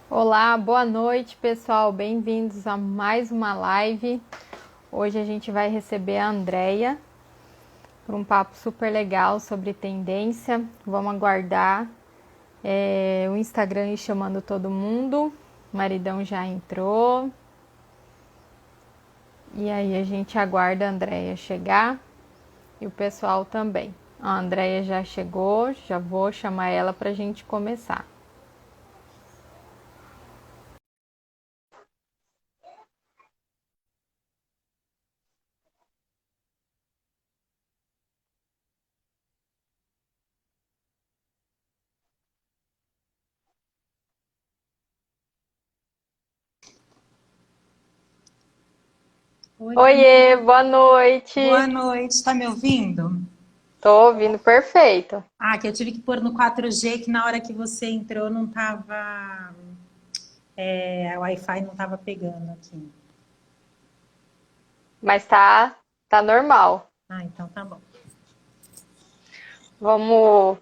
Olá, boa noite, pessoal. Bem-vindos a mais uma live. Hoje a gente vai receber a Andrea para um papo super legal sobre tendência. Vamos aguardar o Instagram ir chamando todo mundo. O maridão já entrou. E aí a gente aguarda a Andrea chegar e o pessoal também. A Andrea já chegou, já vou chamar ela para a gente começar. Oi, Oiê, Camila. boa Boa noite. noite. Está me ouvindo? Tô ouvindo perfeito. Ah, que eu tive que pôr no 4G, que na hora que você entrou não tava, o Wi-Fi não estava pegando aqui. Mas tá normal. Ah, então tá bom. Vamos,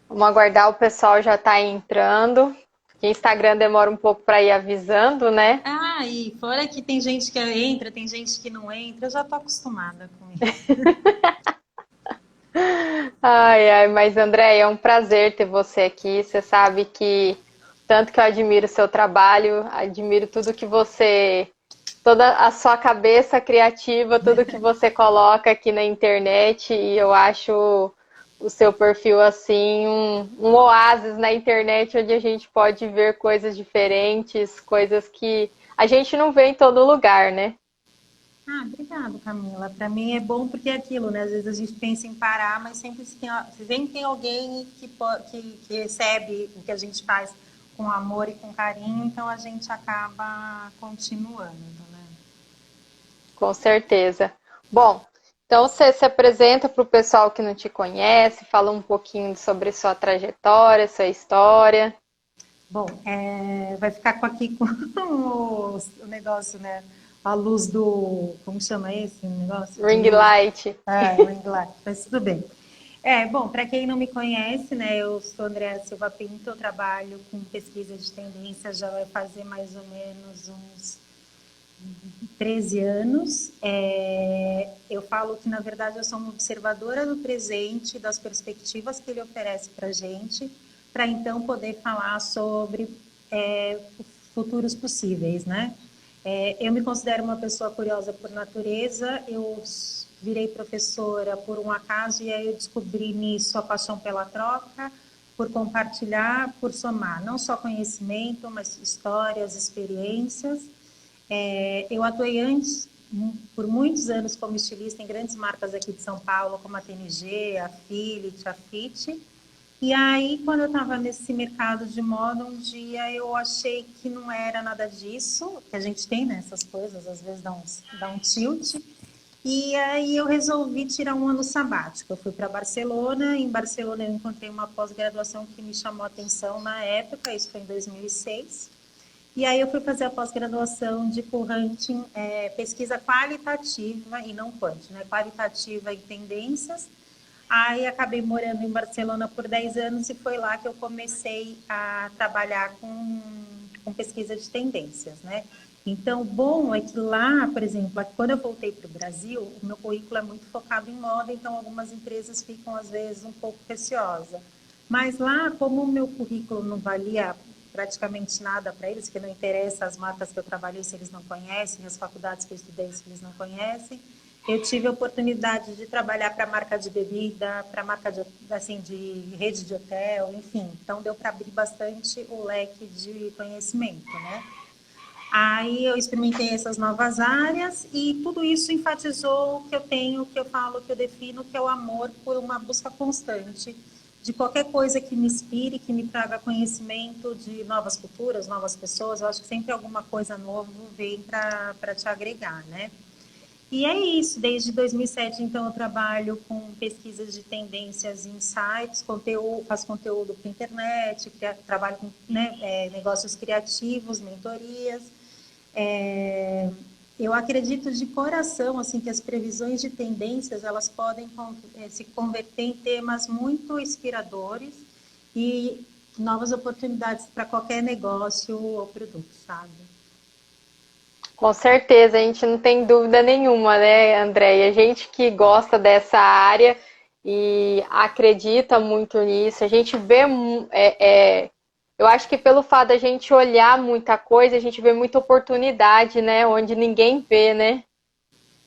vamos aguardar, o pessoal já tá entrando. O Instagram demora um pouco para ir avisando, né? Ah, e fora que tem gente que entra, tem gente que não entra, eu já tô acostumada com isso. Ai, ai, mas André, é um prazer ter você aqui. Você sabe que tanto que eu admiro o seu trabalho, admiro tudo que você, toda a sua cabeça criativa, tudo que você coloca aqui na internet, e eu acho o seu perfil assim um oásis na internet onde a gente pode ver coisas diferentes, coisas que a gente não vê em todo lugar, né? Ah, obrigado, Camila. Para mim é bom porque é aquilo, né? Às vezes a gente pensa em parar, mas sempre tem alguém que recebe o que a gente faz com amor e com carinho, então a gente acaba continuando, né? Com certeza. Bom, então você se apresenta para o pessoal que não te conhece, fala um pouquinho sobre sua trajetória, sua história. Bom, vai ficar aqui com o negócio, né? A luz do. Como chama esse negócio de Ring luz? light. Ring light, mas tudo bem. Bom, para quem não me conhece, né, eu sou Andréa Silva Pinto, eu trabalho com pesquisa de tendência, já vai fazer mais ou menos uns 13 anos. Eu falo que, na verdade, eu sou uma observadora do presente, das perspectivas que ele oferece para a gente, para então poder falar sobre futuros possíveis, né? Eu me considero uma pessoa curiosa por natureza, eu virei professora por um acaso e aí eu descobri nisso a paixão pela troca, por compartilhar, por somar, não só conhecimento, mas histórias, experiências. Eu atuei antes, por muitos anos, como estilista em grandes marcas aqui de São Paulo, como a TNG, a Philips, a Fit. E aí, quando eu estava nesse mercado de moda, um dia eu achei que não era nada disso, que a gente tem, né? Essas coisas, às vezes dá um tilt. E aí eu resolvi tirar um ano sabático. Eu fui para Barcelona. Em Barcelona eu encontrei uma pós-graduação que me chamou a atenção na época, isso foi em 2006. E aí eu fui fazer a pós-graduação de Full Hunting, pesquisa qualitativa e não quant, né? Qualitativa em tendências. Aí acabei morando em Barcelona por 10 anos e foi lá que eu comecei a trabalhar com pesquisa de tendências, né? Então, o bom é que lá, por exemplo, quando eu voltei para o Brasil, o meu currículo é muito focado em moda, então algumas empresas ficam, às vezes, um pouco receosas. Mas lá, como o meu currículo não valia praticamente nada para eles, que não interessa as marcas que eu trabalhei se eles não conhecem, as faculdades que eu estudei se eles não conhecem, eu tive a oportunidade de trabalhar para marca de bebida, para marca de, assim, de rede de hotel, enfim. Então, deu para abrir bastante o leque de conhecimento, né? Aí eu experimentei essas novas áreas e tudo isso enfatizou o que eu tenho, o que eu falo, o que eu defino, que é o amor por uma busca constante de qualquer coisa que me inspire, que me traga conhecimento de novas culturas, novas pessoas. Eu acho que sempre alguma coisa nova vem para te agregar, né? E é isso, desde 2007, então, eu trabalho com pesquisas de tendências e insights, faço conteúdo para internet, trabalho com, né, negócios criativos, mentorias. É, eu acredito de coração assim que as previsões de tendências elas podem se converter em temas muito inspiradores e novas oportunidades para qualquer negócio ou produto, sabe? Com certeza, a gente não tem dúvida nenhuma, né, Andréia? A gente que gosta dessa área e acredita muito nisso, a gente vê, eu acho que pelo fato da gente olhar muita coisa, a gente vê muita oportunidade, né, onde ninguém vê, né?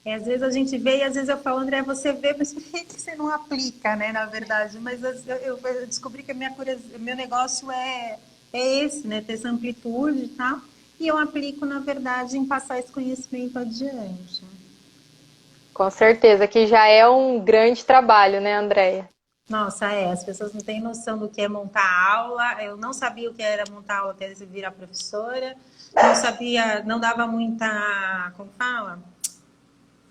Às vezes a gente vê e às vezes eu falo, André, você vê, mas por que você não aplica, né, na verdade? Mas eu descobri que meu negócio é esse, né, ter essa amplitude e tal, e eu aplico, na verdade, em passar esse conhecimento adiante. Com certeza, que já é um grande trabalho, né, Andréia? Nossa, as pessoas não têm noção do que é montar aula. Eu não sabia o que era montar aula até virar professora. Não sabia, não dava muita, como fala?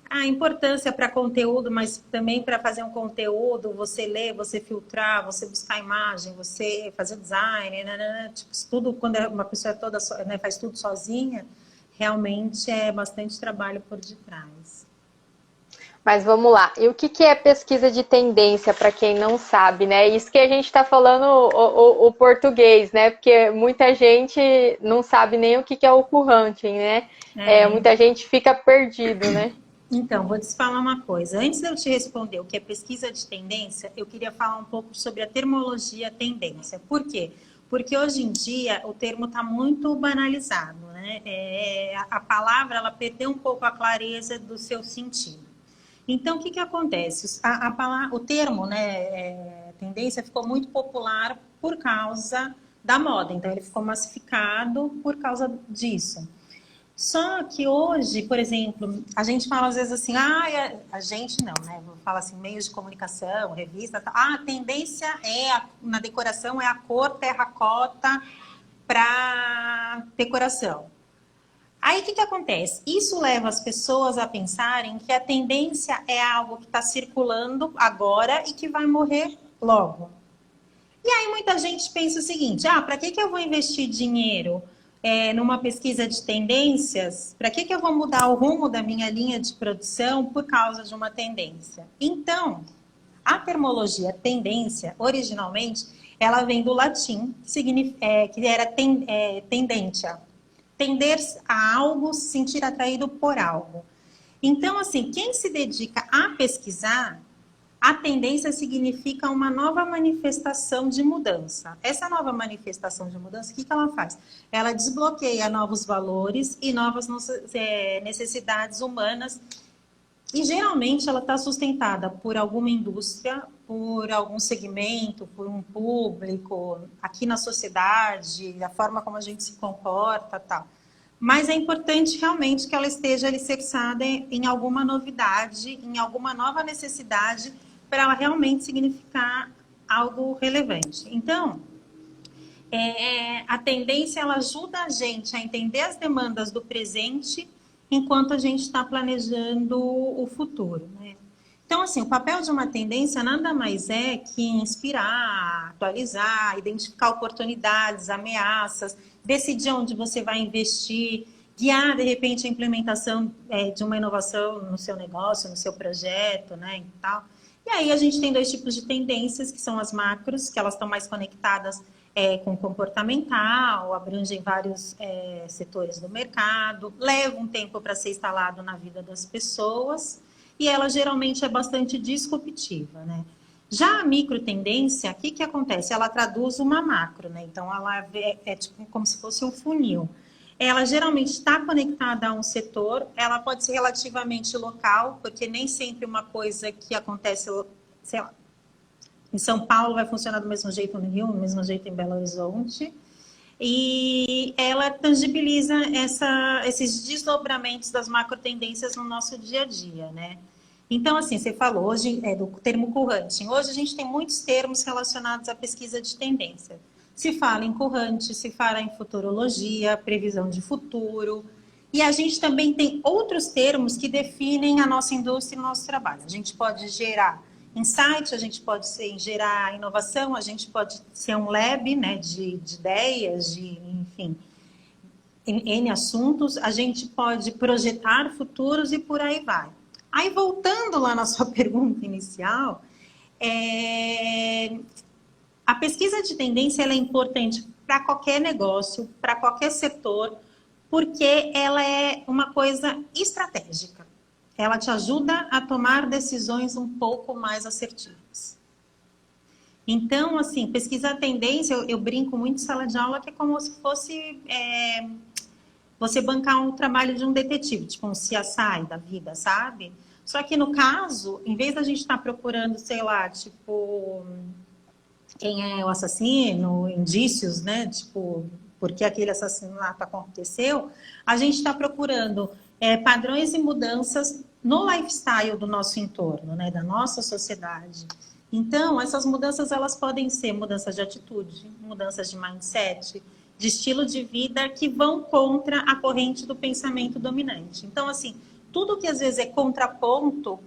A importância para conteúdo, mas também para fazer um conteúdo, você ler, você filtrar, você buscar imagem, você fazer design, né? Tipo, tudo quando uma pessoa é toda, né, faz tudo sozinha, realmente é bastante trabalho por detrás. Mas vamos lá. E o que é pesquisa de tendência, para quem não sabe, né? Isso que a gente está falando o português, né? Porque muita gente não sabe nem o que é o current, né? Muita gente fica perdido, né? Então, vou te falar uma coisa. Antes de eu te responder o que é pesquisa de tendência, eu queria falar um pouco sobre a termologia tendência. Por quê? Porque hoje em dia o termo está muito banalizado, né? A palavra ela perdeu um pouco a clareza do seu sentido. Então, o que acontece? O termo, né, tendência, ficou muito popular por causa da moda. Então, ele ficou massificado por causa disso. Só que hoje, por exemplo, a gente fala às vezes assim, a gente não, né? Vou falar assim, meios de comunicação, revista, a tendência na decoração é a cor terracota para decoração. Aí o que acontece? Isso leva as pessoas a pensarem que a tendência é algo que está circulando agora e que vai morrer logo. E aí muita gente pensa o seguinte, para que eu vou investir dinheiro numa pesquisa de tendências? Para que eu vou mudar o rumo da minha linha de produção por causa de uma tendência? Então, a termologia tendência, originalmente, ela vem do latim, que era tendentia. Tender a algo, se sentir atraído por algo. Então, assim, quem se dedica a pesquisar, a tendência significa uma nova manifestação de mudança. Essa nova manifestação de mudança, o que ela faz? Ela desbloqueia novos valores e novas necessidades humanas. E geralmente ela está sustentada por alguma indústria, por algum segmento, por um público, aqui na sociedade, a forma como a gente se comporta, tal. Mas é importante realmente que ela esteja alicerçada em alguma novidade, em alguma nova necessidade, para ela realmente significar algo relevante. Então, a tendência ela ajuda a gente a entender as demandas do presente enquanto a gente está planejando o futuro, né? Então, assim, o papel de uma tendência nada mais é que inspirar, atualizar, identificar oportunidades, ameaças, decidir onde você vai investir, guiar, de repente, a implementação de uma inovação no seu negócio, no seu projeto, né, e tal. E aí a gente tem dois tipos de tendências, que são as macros, que elas estão mais conectadas com comportamental, abrangem vários setores do mercado, leva um tempo para ser instalado na vida das pessoas, e ela geralmente é bastante disruptiva, né? Já a microtendência, o que acontece? Ela traduz uma macro, né? Então, ela é tipo como se fosse um funil. Ela geralmente está conectada a um setor, ela pode ser relativamente local, porque nem sempre uma coisa que acontece, sei lá, em São Paulo vai funcionar do mesmo jeito no Rio, do mesmo jeito em Belo Horizonte. E ela tangibiliza esses desdobramentos das macrotendências no nosso dia a dia, né? Então, assim, você falou hoje do termo current. Hoje a gente tem muitos termos relacionados à pesquisa de tendência. Se fala em current, se fala em futurologia, previsão de futuro. E a gente também tem outros termos que definem a nossa indústria e o nosso trabalho. A gente pode gerar insight, a gente pode gerar inovação, a gente pode ser um lab, né, de ideias, enfim, N assuntos, a gente pode projetar futuros e por aí vai. Aí, voltando lá na sua pergunta inicial, A pesquisa de tendência ela é importante para qualquer negócio, para qualquer setor, porque ela é uma coisa estratégica. Ela te ajuda a tomar decisões um pouco mais assertivas. Então, assim, pesquisar tendência, eu brinco muito em sala de aula que é como se fosse você bancar um trabalho de um detetive, tipo um CSI da vida, sabe? Só que no caso, em vez da gente estar procurando, sei lá, tipo, quem é o assassino, indícios, né? Tipo, por que aquele assassinato aconteceu, a gente está procurando padrões e mudanças no lifestyle do nosso entorno, né? Da nossa sociedade. Então, essas mudanças, elas podem ser mudanças de atitude, mudanças de mindset, de estilo de vida que vão contra a corrente do pensamento dominante. Então, assim, tudo que às vezes é contraponto,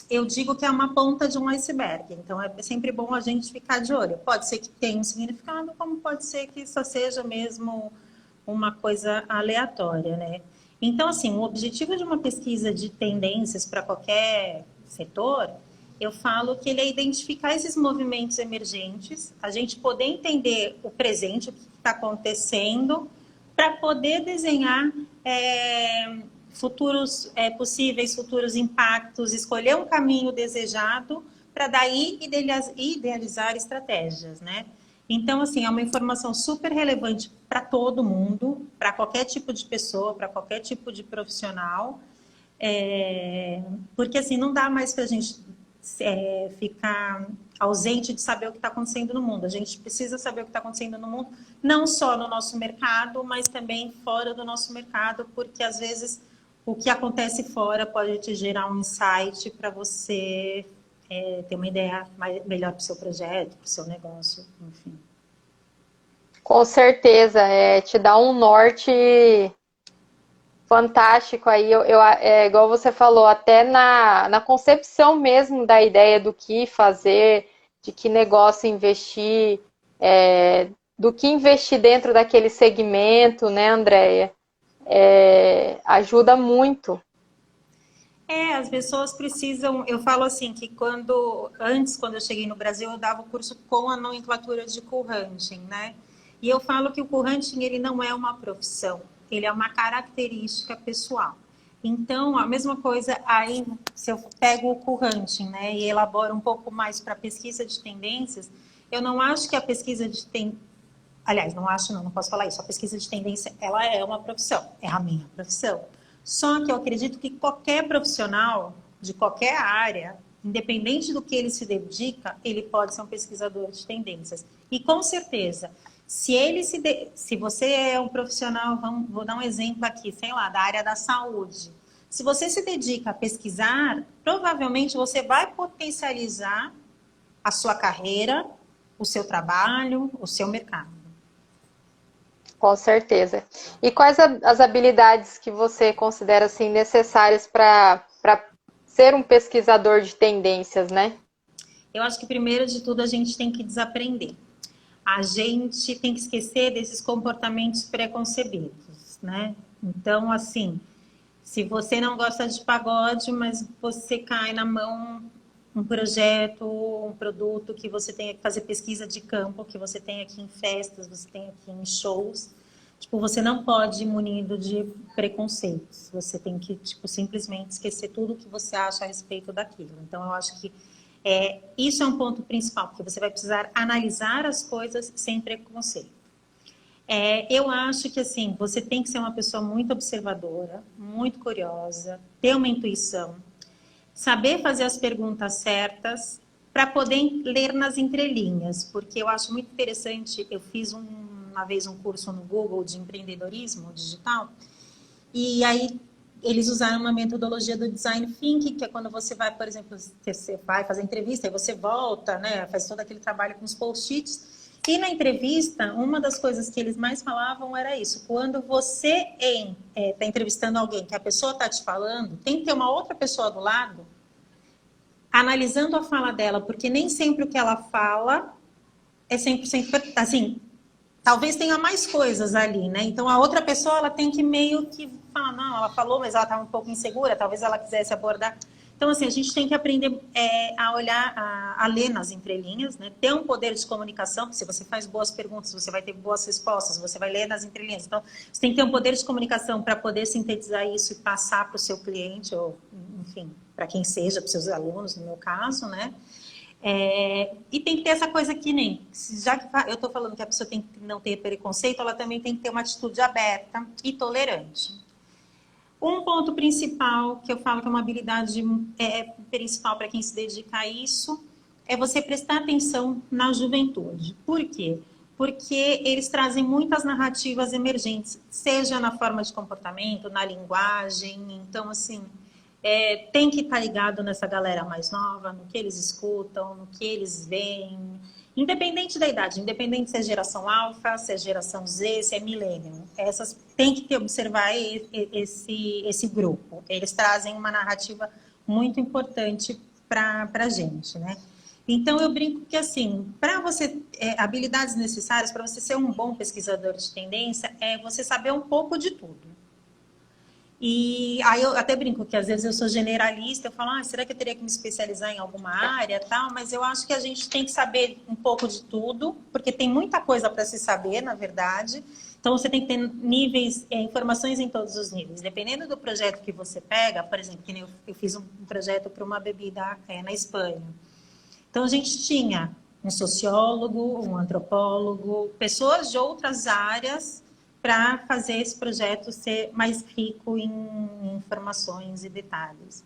eu digo que é uma ponta de um iceberg. Então, é sempre bom a gente ficar de olho. Pode ser que tenha um significado, como pode ser que só seja mesmo uma coisa aleatória, né? Então, assim, o objetivo de uma pesquisa de tendências para qualquer setor, eu falo que ele é identificar esses movimentos emergentes, a gente poder entender o presente, o que está acontecendo, para poder desenhar possíveis futuros impactos, escolher um caminho desejado para daí idealizar estratégias, né? Então, assim, é uma informação super relevante para todo mundo, para qualquer tipo de pessoa, para qualquer tipo de profissional, porque, assim, não dá mais para a gente ficar ausente de saber o que está acontecendo no mundo. A gente precisa saber o que está acontecendo no mundo, não só no nosso mercado, mas também fora do nosso mercado, porque, às vezes, o que acontece fora pode te gerar um insight para você ter uma ideia melhor para o seu projeto, para o seu negócio, enfim. Com certeza, te dá um norte fantástico aí, igual você falou, até na concepção mesmo da ideia do que fazer, de que negócio investir, do que investir dentro daquele segmento, né, Andréia? Ajuda muito. As pessoas precisam. Eu falo assim que quando eu cheguei no Brasil, eu dava o curso com a nomenclatura de co-hunting, né? E eu falo que o co-hunting ele não é uma profissão, ele é uma característica pessoal. Então, a mesma coisa aí, se eu pego o co-hunting, né, e elaboro um pouco mais para pesquisa de tendências, eu não acho que a pesquisa de aliás, não posso falar isso. A pesquisa de tendência, ela é uma profissão, é a minha profissão. Só que eu acredito que qualquer profissional de qualquer área, independente do que ele se dedica, ele pode ser um pesquisador de tendências. E com certeza, se você é um profissional, vou dar um exemplo aqui, sei lá, da área da saúde. Se você se dedica a pesquisar, provavelmente você vai potencializar a sua carreira, o seu trabalho, o seu mercado. Com certeza. E quais as habilidades que você considera assim, necessárias para ser um pesquisador de tendências, né? Eu acho que primeiro de tudo a gente tem que desaprender. A gente tem que esquecer desses comportamentos preconcebidos, né? Então, assim, se você não gosta de pagode, mas você cai na mão um projeto, um produto que você tenha que fazer pesquisa de campo, que você tem aqui em festas, você tem aqui em shows, tipo, você não pode ir munido de preconceitos. Você tem que, tipo, simplesmente esquecer tudo o que você acha a respeito daquilo. Então, eu acho que isso é um ponto principal, porque você vai precisar analisar as coisas sem preconceito. Eu acho que, assim, você tem que ser uma pessoa muito observadora, muito curiosa, ter uma intuição, saber fazer as perguntas certas para poder ler nas entrelinhas, porque eu acho muito interessante, eu fiz uma vez um curso no Google de empreendedorismo digital, e aí eles usaram uma metodologia do design thinking, que é quando você vai, por exemplo, você vai fazer entrevista, e você volta, né, faz todo aquele trabalho com os post-its, e na entrevista, uma das coisas que eles mais falavam era isso, quando você está entrevistando alguém, que a pessoa está te falando, tem que ter uma outra pessoa do lado, analisando a fala dela, porque nem sempre o que ela fala é 100%, assim, talvez tenha mais coisas ali, né? Então, a outra pessoa, ela tem que meio que falar, não, ela falou, mas ela estava um pouco insegura, talvez ela quisesse abordar. Então, assim, a gente tem que aprender a olhar, a ler nas entrelinhas, né? Ter um poder de comunicação, porque se você faz boas perguntas, você vai ter boas respostas, você vai ler nas entrelinhas. Então, você tem que ter um poder de comunicação para poder sintetizar isso e passar para o seu cliente, ou, enfim, para quem seja, para os seus alunos, no meu caso, né? E tem que ter essa coisa que nem, já que eu estou falando que a pessoa tem que não ter preconceito, ela também tem que ter uma atitude aberta e tolerante. Um ponto principal, que eu falo que é uma habilidade principal para quem se dedica a isso, é você prestar atenção na juventude. Por quê? Porque eles trazem muitas narrativas emergentes, seja na forma de comportamento, na linguagem. Então, assim, tem que estar ligado nessa galera mais nova, no que eles escutam, no que eles veem. Independente da idade, independente se é geração alfa, se é geração Z, se é millennium, essas tem que observar esse grupo. Eles trazem uma narrativa muito importante para a gente, né? Então eu brinco que assim, para você habilidades necessárias para você ser um bom pesquisador de tendência é você saber um pouco de tudo. E aí eu até brinco que às vezes eu sou generalista, eu falo, será que eu teria que me especializar em alguma área, tal? Mas eu acho que a gente tem que saber um pouco de tudo, porque tem muita coisa para se saber, na verdade. Então você tem que ter níveis, informações em todos os níveis. Dependendo do projeto que você pega, por exemplo, que eu fiz um projeto para uma bebida na Espanha. Então a gente tinha um sociólogo, um antropólogo, pessoas de outras áreas para fazer esse projeto ser mais rico em informações e detalhes.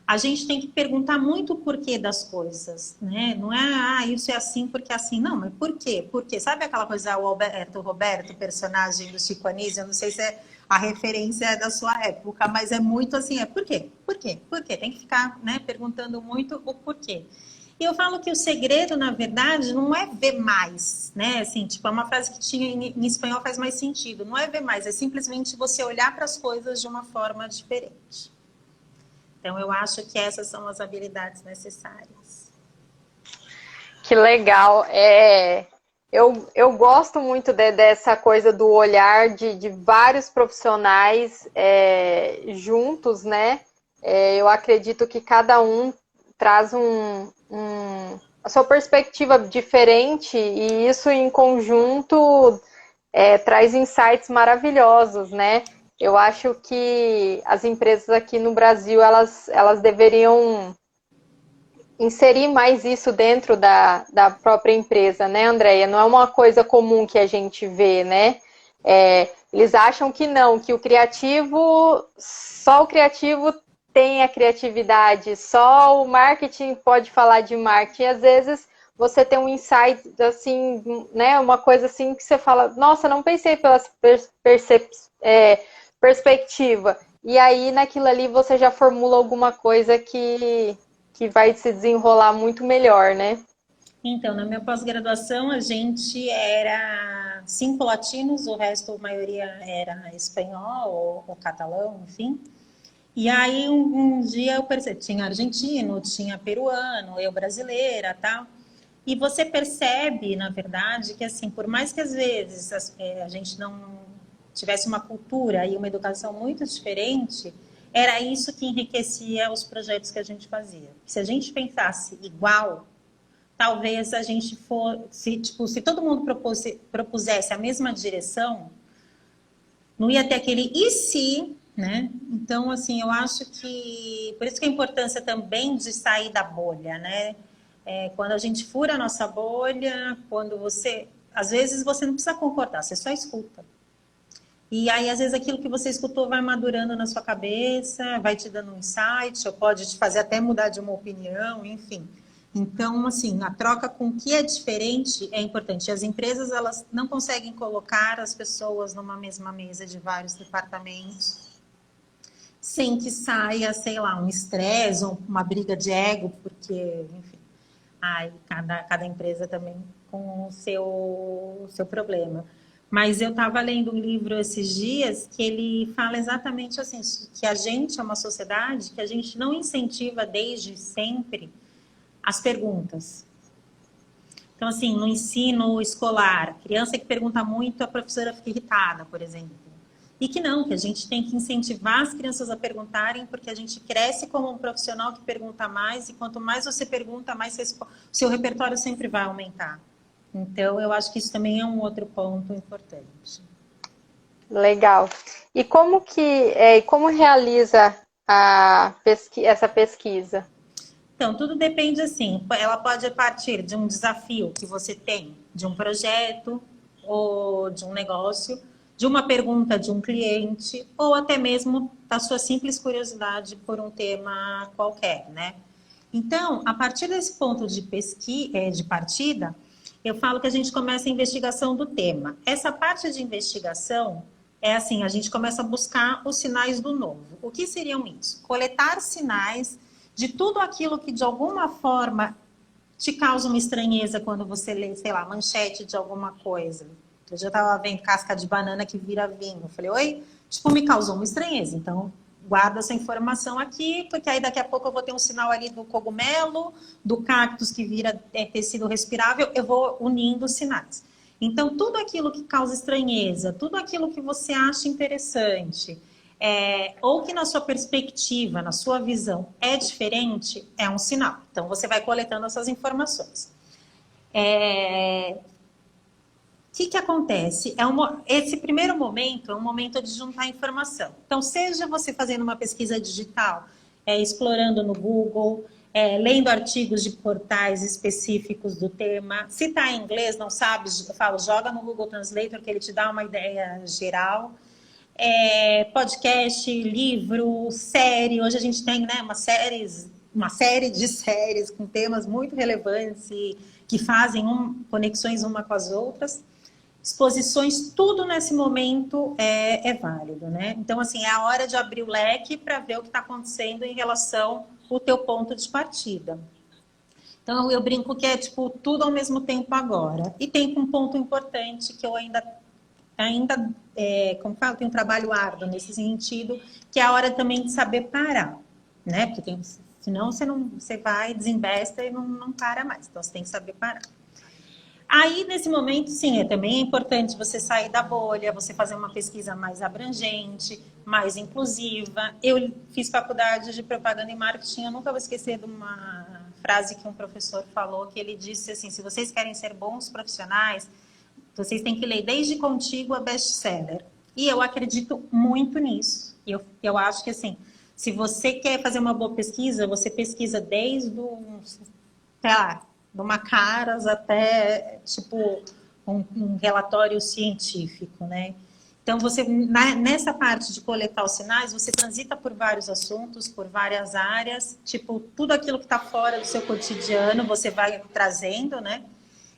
A gente tem que perguntar muito o porquê das coisas, né? Não é, isso é assim porque é assim. Não, mas por quê? Por quê? Sabe aquela coisa, o Alberto Roberto, personagem do Chico Anísio? Eu não sei se a referência é da sua época, mas é muito assim, por quê? Por quê? Por quê? Tem que ficar, né, perguntando muito o porquê. E eu falo que o segredo, na verdade, não é ver mais, né? Assim, tipo, é uma frase que tinha em espanhol faz mais sentido. Não é ver mais, é simplesmente você olhar para as coisas de uma forma diferente. Então, eu acho que essas são as habilidades necessárias. Que legal. Eu gosto muito dessa coisa do olhar de vários profissionais juntos, né? Eu acredito que cada um traz a sua perspectiva diferente e isso em conjunto traz insights maravilhosos, né? Eu acho que as empresas aqui no Brasil, elas deveriam inserir mais isso dentro da própria empresa, né, Andréia? Não é uma coisa comum que a gente vê, né? Eles acham que não, que só o criativo tem a criatividade, só o marketing pode falar de marketing. Às vezes você tem um insight, assim, né, uma coisa assim que você fala, nossa, não pensei pela perspectiva. E aí, naquilo ali, você já formula alguma coisa que vai se desenrolar muito melhor, né? Então, na minha pós-graduação, a gente era 5 latinos, o resto, a maioria era espanhol ou catalão, enfim. E aí, um dia eu percebi, tinha argentino, tinha peruano, eu brasileira, tal. E você percebe, na verdade, que assim, por mais que às vezes a gente não tivesse uma cultura e uma educação muito diferente, era isso que enriquecia os projetos que a gente fazia. Se a gente pensasse igual, talvez a gente se todo mundo propusesse a mesma direção, não ia ter aquele e se, né? Então, assim, eu acho que por isso que a importância também de sair da bolha, né? Quando a gente fura a nossa bolha, às vezes você não precisa concordar, você só escuta. E aí, às vezes, aquilo que você escutou vai madurando na sua cabeça, vai te dando um insight, ou pode te fazer até mudar de uma opinião, enfim. Então, assim, a troca com o que é diferente é importante. As empresas, elas não conseguem colocar as pessoas numa mesma mesa de vários departamentos sem que saia, sei lá, um estresse ou uma briga de ego, porque, enfim, aí cada empresa também com o seu problema. Mas eu estava lendo um livro esses dias que ele fala exatamente assim, que a gente é uma sociedade que a gente não incentiva desde sempre as perguntas. Então, assim, no ensino escolar, criança que pergunta muito, a professora fica irritada, por exemplo. e que não, que a gente tem que incentivar as crianças a perguntarem, porque a gente cresce como um profissional que pergunta mais, e quanto mais você pergunta, mais o seu repertório sempre vai aumentar. Então, eu acho que isso também é um outro ponto importante. Legal. E como realiza essa pesquisa? Então, tudo depende assim, ela pode partir de um desafio que você tem, de um projeto ou de um negócio, de uma pergunta de um cliente, ou até mesmo da sua simples curiosidade por um tema qualquer, né? Então, a partir desse ponto de de partida, eu falo que a gente começa a investigação do tema. Essa parte de investigação é assim, a gente começa a buscar os sinais do novo. O que seriam isso? Coletar sinais de tudo aquilo que de alguma forma te causa uma estranheza quando você lê, sei lá, manchete de alguma coisa. Eu já estava vendo casca de banana que vira vinho. Eu falei, oi? Tipo, me causou uma estranheza. Então, guarda essa informação aqui, porque aí daqui a pouco eu vou ter um sinal ali do cogumelo, do cactus que vira tecido respirável, eu vou unindo os sinais. Então, tudo aquilo que causa estranheza, tudo aquilo que você acha interessante, ou que na sua perspectiva, na sua visão é diferente, é um sinal. Então, você vai coletando essas informações. O que acontece? Esse primeiro momento é um momento de juntar informação. Então, seja você fazendo uma pesquisa digital, explorando no Google, lendo artigos de portais específicos do tema. Se está em inglês, não sabe, eu falo, joga no Google Translator, que ele te dá uma ideia geral. Podcast, livro, série. Hoje a gente tem, né, uma série de séries com temas muito relevantes e que fazem conexões uma com as outras. Exposições, tudo nesse momento é válido, né? Então, assim, é a hora de abrir o leque para ver o que está acontecendo em relação ao teu ponto de partida. Então, eu brinco que é, tipo, tudo ao mesmo tempo agora. E tem um ponto importante que eu ainda como falo, tem um trabalho árduo nesse sentido, que é a hora também de saber parar, né? Porque senão você vai, desembesta e não para mais. Então, você tem que saber parar. Aí, nesse momento, sim, também é importante você sair da bolha, você fazer uma pesquisa mais abrangente, mais inclusiva. Eu fiz faculdade de propaganda e marketing, eu nunca vou esquecer de uma frase que um professor falou, que ele disse assim, se vocês querem ser bons profissionais, vocês têm que ler desde Contigo a best-seller. E eu acredito muito nisso. Eu acho que, assim, se você quer fazer uma boa pesquisa, você pesquisa desde sei lá, de uma Caras até, tipo, um relatório científico, né? Então, nessa parte de coletar os sinais, você transita por vários assuntos, por várias áreas, tipo, tudo aquilo que está fora do seu cotidiano, você vai trazendo, né?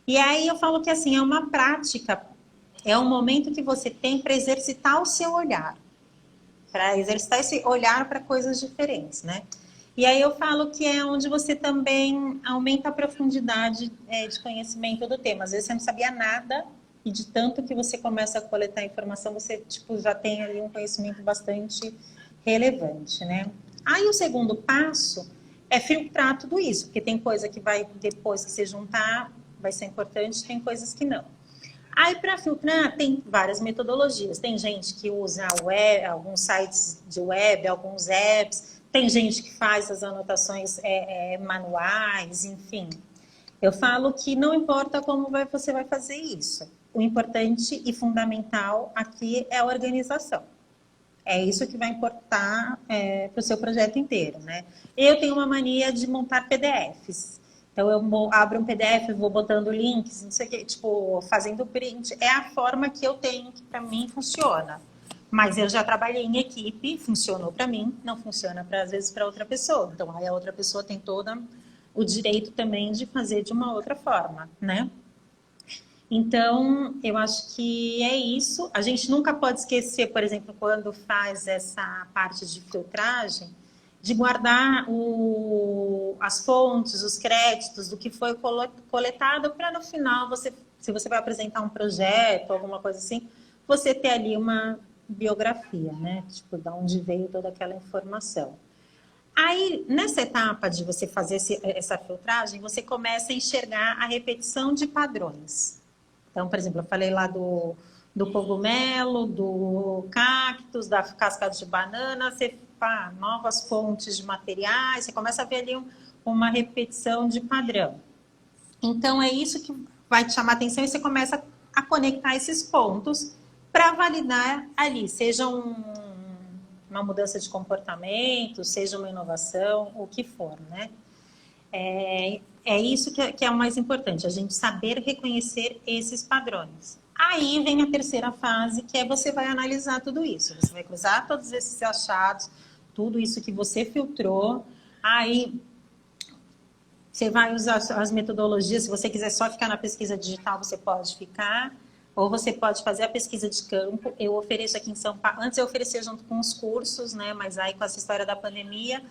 E aí eu falo que, assim, é uma prática, é um momento que você tem para exercitar o seu olhar, para exercitar esse olhar para coisas diferentes, né? E aí eu falo que é onde você também aumenta a profundidade de conhecimento do tema. Às vezes você não sabia nada e de tanto que você começa a coletar informação, você tipo, já tem ali um conhecimento bastante relevante, né? Aí o segundo passo é filtrar tudo isso, porque tem coisa que vai, depois que você juntar, vai ser importante, tem coisas que não. Aí, para filtrar, tem várias metodologias. Tem gente que usa alguns sites de web, alguns apps. Tem gente que faz as anotações manuais, enfim. Eu falo que não importa como você vai fazer isso. O importante e fundamental aqui é a organização. É isso que vai importar para o seu projeto inteiro, né? Eu tenho uma mania de montar PDFs. Então, eu abro um PDF, vou botando links, não sei o quê, tipo, fazendo print. É a forma que eu tenho, que para mim funciona. Mas eu já trabalhei em equipe, funcionou para mim, não funciona, às vezes, para outra pessoa. Então, aí a outra pessoa tem todo o direito também de fazer de uma outra forma, né? Então, eu acho que é isso. A gente nunca pode esquecer, por exemplo, quando faz essa parte de filtragem, de guardar as fontes, os créditos do que foi coletado para no final, se você vai apresentar um projeto, alguma coisa assim, você ter ali uma biografia, né? Tipo, de onde veio toda aquela informação. Aí, nessa etapa de você fazer essa filtragem, você começa a enxergar a repetição de padrões. Então, por exemplo, eu falei lá do do cogumelo, do cactus, da casca de banana, você novas fontes de materiais, você começa a ver ali uma repetição de padrão. Então, é isso que vai te chamar a atenção e você começa a conectar esses pontos para validar ali, seja uma mudança de comportamento, seja uma inovação, o que for, né? É isso que é o mais importante, a gente saber reconhecer esses padrões. Aí vem a terceira fase, que é você vai analisar tudo isso. Você vai cruzar todos esses achados, tudo isso que você filtrou. Aí você vai usar as metodologias. Se você quiser só ficar na pesquisa digital, você pode ficar. Ou você pode fazer a pesquisa de campo. Eu ofereço aqui em São Paulo. Antes eu oferecia junto com os cursos, né? Mas aí com essa história da pandemia,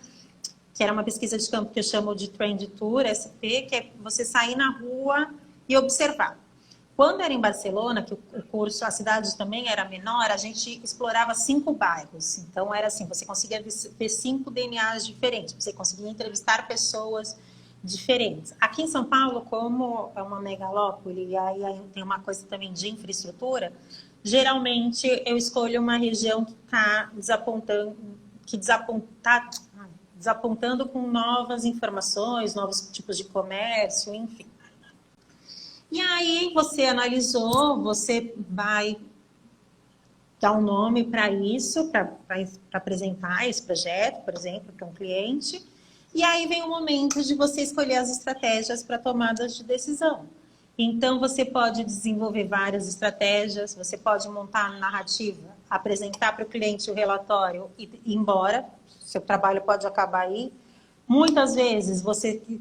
que era uma pesquisa de campo que eu chamo de Trend Tour, SP, que é você sair na rua e observar. Quando era em Barcelona, que o curso, a cidade também era menor, a gente explorava 5 bairros. Então, era assim, você conseguia ver 5 DNAs diferentes, você conseguia entrevistar pessoas diferentes. Aqui em São Paulo, como é uma megalópole, e aí tem uma coisa também de infraestrutura, geralmente eu escolho uma região que está desapontando com novas informações, novos tipos de comércio, enfim. E aí você analisou, você vai dar um nome para isso, para apresentar esse projeto, por exemplo, para um cliente. E aí vem o momento de você escolher as estratégias para tomadas de decisão. Então, você pode desenvolver várias estratégias, você pode montar a narrativa, apresentar para o cliente o relatório e ir embora. Seu trabalho pode acabar aí. Muitas vezes,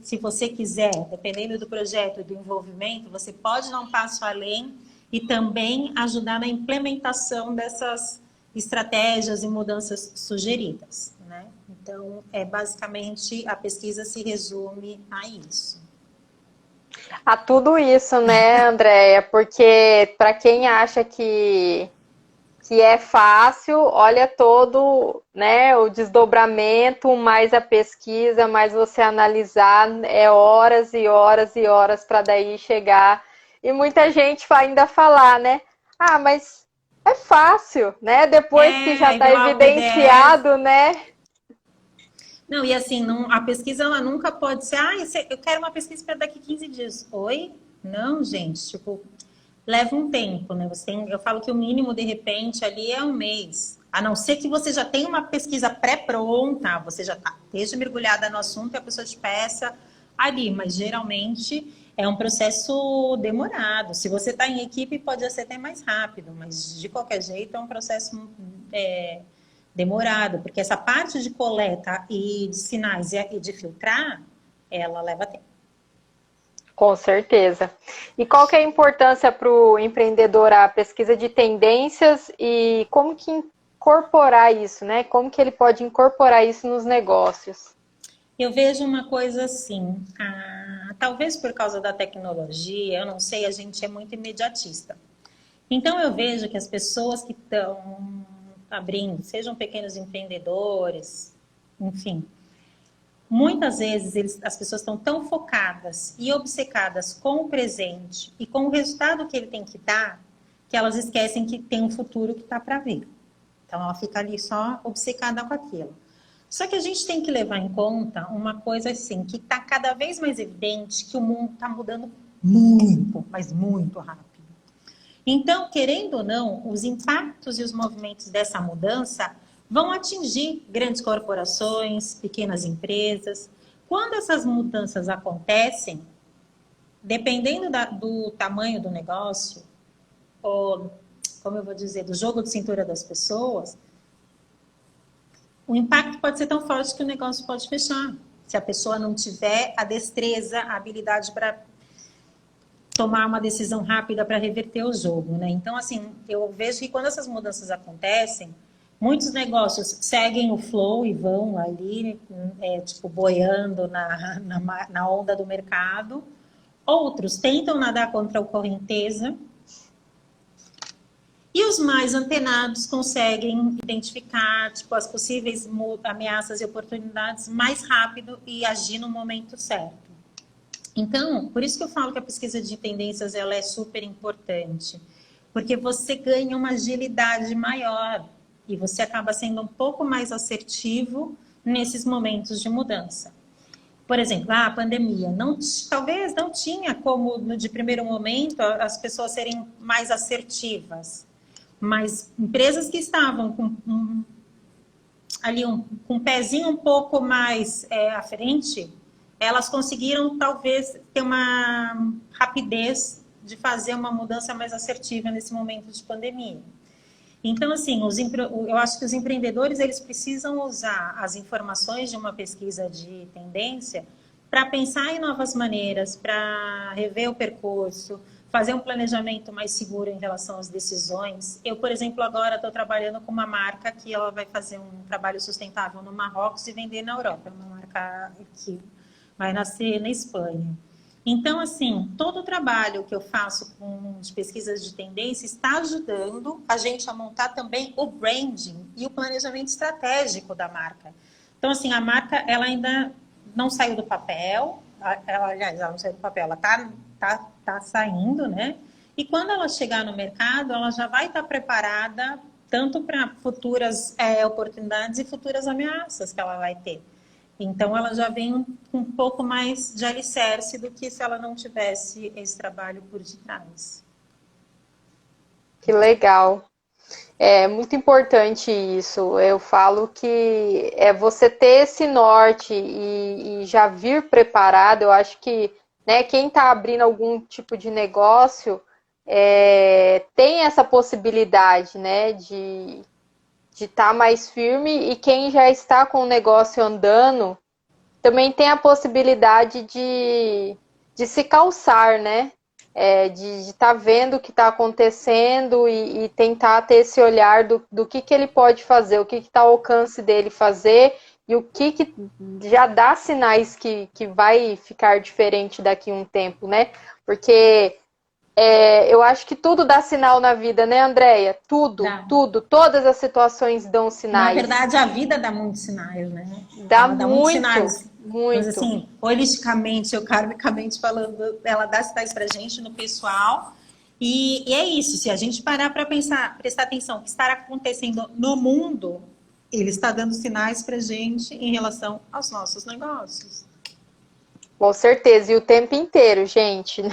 se você quiser, dependendo do projeto e do envolvimento, você pode dar um passo além e também ajudar na implementação dessas estratégias e mudanças sugeridas, né? Então, basicamente, a pesquisa se resume a isso. A tudo isso, né, Andréia? Porque para quem acha que é fácil, olha todo, né, o desdobramento, mais a pesquisa, mais você analisar, é horas e horas e horas para daí chegar. E muita gente vai ainda falar, né? Ah, mas é fácil, né? Depois que já está evidenciado, né? Não, e assim, a pesquisa ela nunca pode ser, eu quero uma pesquisa para daqui 15 dias. Oi? Não, gente, tipo, leva um tempo, né? Eu falo que o mínimo, de repente, ali é um mês. A não ser que você já tenha uma pesquisa pré-pronta, você já esteja mergulhada no assunto e a pessoa te peça ali. Mas, geralmente, é um processo demorado. Se você está em equipe, pode ser até mais rápido. Mas, de qualquer jeito, é um processo demorado. Porque essa parte de coleta e de sinais e de filtrar, ela leva tempo. Com certeza. E qual que é a importância para o empreendedor a pesquisa de tendências e como que incorporar isso, né? Como que ele pode incorporar isso nos negócios? Eu vejo uma coisa assim, talvez por causa da tecnologia, eu não sei, a gente é muito imediatista. Então eu vejo que as pessoas que estão abrindo, sejam pequenos empreendedores, enfim, muitas vezes as pessoas estão tão focadas e obcecadas com o presente e com o resultado que ele tem que dar, que elas esquecem que tem um futuro que está para vir. Então, ela fica ali só obcecada com aquilo. Só que a gente tem que levar em conta uma coisa assim, que está cada vez mais evidente que o mundo está mudando muito, mas muito rápido. Então, querendo ou não, os impactos e os movimentos dessa mudança vão atingir grandes corporações, pequenas empresas. Quando essas mudanças acontecem, dependendo do tamanho do negócio, ou, como eu vou dizer, do jogo de cintura das pessoas, o impacto pode ser tão forte que o negócio pode fechar. Se a pessoa não tiver a destreza, a habilidade para tomar uma decisão rápida para reverter o jogo, né? Então, assim, eu vejo que quando essas mudanças acontecem, muitos negócios seguem o flow e vão ali, tipo, boiando na onda do mercado. Outros tentam nadar contra a correnteza. E os mais antenados conseguem identificar, tipo, as possíveis ameaças e oportunidades mais rápido e agir no momento certo. Então, por isso que eu falo que a pesquisa de tendências ela é super importante. porque você ganha uma agilidade maior e você acaba sendo um pouco mais assertivo nesses momentos de mudança. Por exemplo, a pandemia, talvez não tinha como, de primeiro momento, as pessoas serem mais assertivas, mas empresas que estavam com um pezinho um pouco mais à frente, elas conseguiram talvez ter uma rapidez de fazer uma mudança mais assertiva nesse momento de pandemia. Então, assim, eu acho que os empreendedores eles precisam usar as informações de uma pesquisa de tendência para pensar em novas maneiras, para rever o percurso, fazer um planejamento mais seguro em relação às decisões. Eu, por exemplo, agora estou trabalhando com uma marca que ela vai fazer um trabalho sustentável no Marrocos e vender na Europa. É uma marca que vai nascer na Espanha. Então, assim, todo o trabalho que eu faço com de pesquisas de tendência está ajudando a gente a montar também o branding e o planejamento estratégico da marca. Então, assim, a marca, ela ainda não saiu do papel, aliás, ela não saiu do papel, ela tá saindo, né? E quando ela chegar no mercado, ela já vai estar preparada tanto para futuras oportunidades e futuras ameaças que ela vai ter. Então, ela já vem com um pouco mais de alicerce do que se ela não tivesse esse trabalho por detrás. Que legal. É muito importante isso. Eu falo que é você ter esse norte e já vir preparado. Eu acho que, né, quem está abrindo algum tipo de negócio tem essa possibilidade, né, de estar mais firme, e quem já está com o negócio andando também tem a possibilidade de se calçar, né? De estar vendo o que está acontecendo e tentar ter esse olhar do que ele pode fazer, o que está ao alcance dele fazer e o que já dá sinais que vai ficar diferente daqui a um tempo, né? Porque eu acho que tudo dá sinal na vida, né, Andréia? Tudo, todas as situações dão Na sinais. verdade, a vida dá muitos sinais, né? Dá Ela dá muitos muito, sinais. Mas, muito. assim, holisticamente, ou karmicamente falando, ela dá sinais pra gente no pessoal. E é isso, se a gente parar para pensar, prestar atenção, o que está acontecendo no mundo, ele está dando sinais pra gente em relação aos nossos negócios. Com certeza, e o tempo inteiro, gente.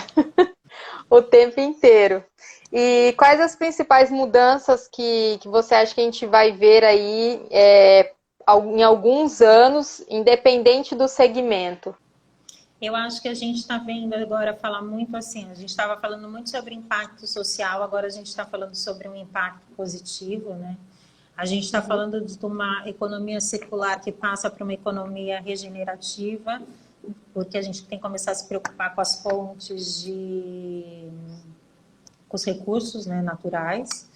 O tempo inteiro. E quais as principais mudanças que você acha que a gente vai ver aí em alguns anos, independente do segmento? Eu acho que a gente está vendo agora falar muito assim, a gente estava falando muito sobre impacto social, agora a gente está falando sobre um impacto positivo, né? A gente está falando de uma economia circular que passa para uma economia regenerativa, porque a gente tem que começar a se preocupar com as fontes com os recursos, né, naturais.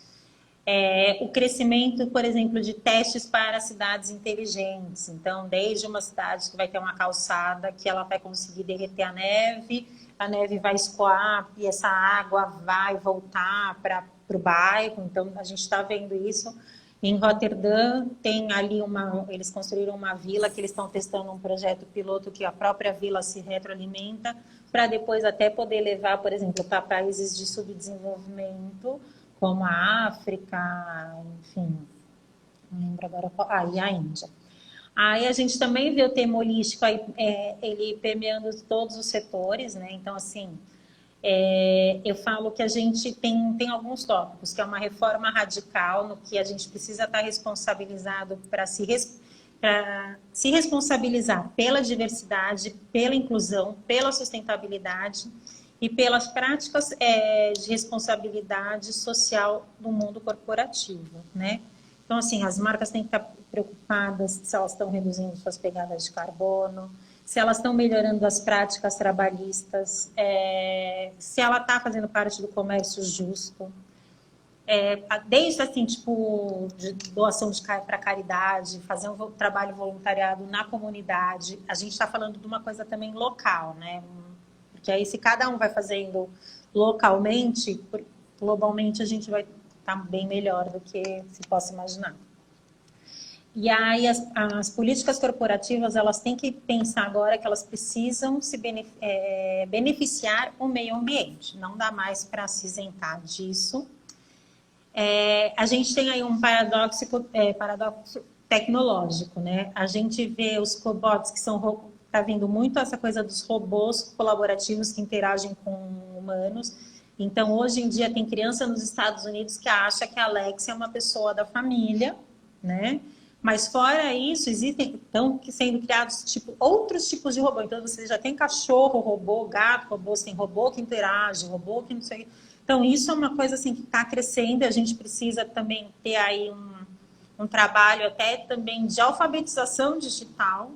O crescimento, por exemplo, de testes para cidades inteligentes. Então, desde uma cidade que vai ter uma calçada que ela vai conseguir derreter a neve vai escoar e essa água vai voltar para o bairro. Então, a gente está vendo isso. Em Roterdã, tem ali eles construíram uma vila que eles estão testando um projeto piloto que a própria vila se retroalimenta para depois até poder levar, por exemplo, para países de subdesenvolvimento, como a África, enfim, não lembro agora qual, e a Índia. Aí a gente também vê o tema holístico aí, ele permeando todos os setores, né? Então, assim, eu falo que a gente tem alguns tópicos, que é uma reforma radical, no que a gente precisa estar responsabilizado para se responsabilizar pela diversidade, pela inclusão, pela sustentabilidade e pelas práticas de responsabilidade social do mundo corporativo, né? Então, assim, as marcas têm que estar preocupadas se elas estão reduzindo suas pegadas de carbono, se elas estão melhorando as práticas trabalhistas, se ela está fazendo parte do comércio justo, desde assim, tipo, de doação para caridade, fazer um trabalho voluntariado na comunidade. A gente está falando de uma coisa também local, né? Porque aí, se cada um vai fazendo localmente, globalmente a gente vai estar bem melhor do que se possa imaginar. E aí as políticas corporativas, elas têm que pensar agora que elas precisam se beneficiar o meio ambiente. Não dá mais para se isentar disso. A gente tem aí um paradoxo tecnológico, né? A gente vê os cobots que são... Está vindo muito essa coisa dos robôs colaborativos que interagem com humanos. Então, hoje em dia, tem criança nos Estados Unidos que acha que a Alexa é uma pessoa da família, né? Mas fora isso, estão sendo criados outros tipos de robô. Então, você já tem cachorro, robô, gato, robô, tem robô que interage, robô que não sei... Então, isso é uma coisa assim, que está crescendo. A gente precisa também ter aí um trabalho até também de alfabetização digital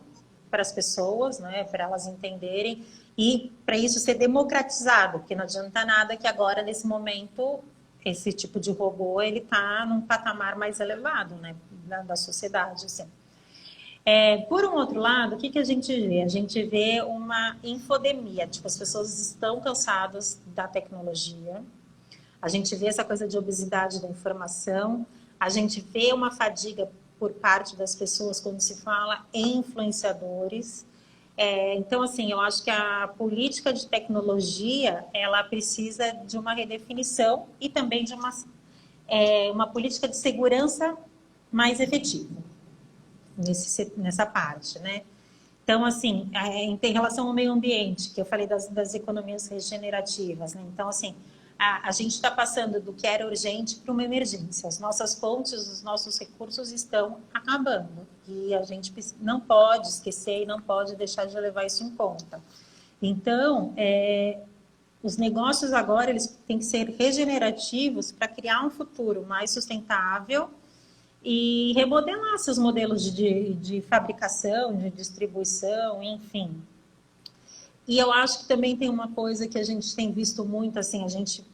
para as pessoas, né, para elas entenderem, e para isso ser democratizado, porque não adianta nada que agora, nesse momento, esse tipo de robô ele está num patamar mais elevado, né, da sociedade. Assim. Por um outro lado, o que a gente vê? A gente vê uma infodemia, tipo, as pessoas estão cansadas da tecnologia, a gente vê essa coisa de obesidade da informação, a gente vê uma fadiga por parte das pessoas quando se fala em influenciadores. Então, assim, eu acho que a política de tecnologia, ela precisa de uma redefinição e também de uma política de segurança mais efetiva nessa parte, né? Então, assim, em relação ao meio ambiente, que eu falei das economias regenerativas, né? Então, assim, a gente está passando do que era urgente para uma emergência. As nossas fontes, os nossos recursos estão acabando. E a gente não pode esquecer e não pode deixar de levar isso em conta. Então, os negócios agora eles têm que ser regenerativos para criar um futuro mais sustentável e remodelar seus modelos de fabricação, de distribuição, enfim. E eu acho que também tem uma coisa que a gente tem visto muito, assim, a gente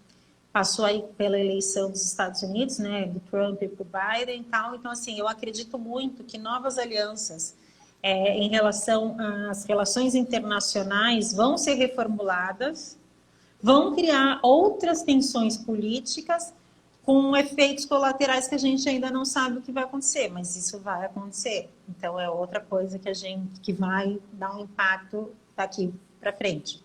passou aí pela eleição dos Estados Unidos, né, do Trump para o Biden e tal, então, assim, eu acredito muito que novas alianças em relação às relações internacionais vão ser reformuladas, vão criar outras tensões políticas com efeitos colaterais que a gente ainda não sabe o que vai acontecer, mas isso vai acontecer. Então, é outra coisa que vai dar um impacto daqui para frente.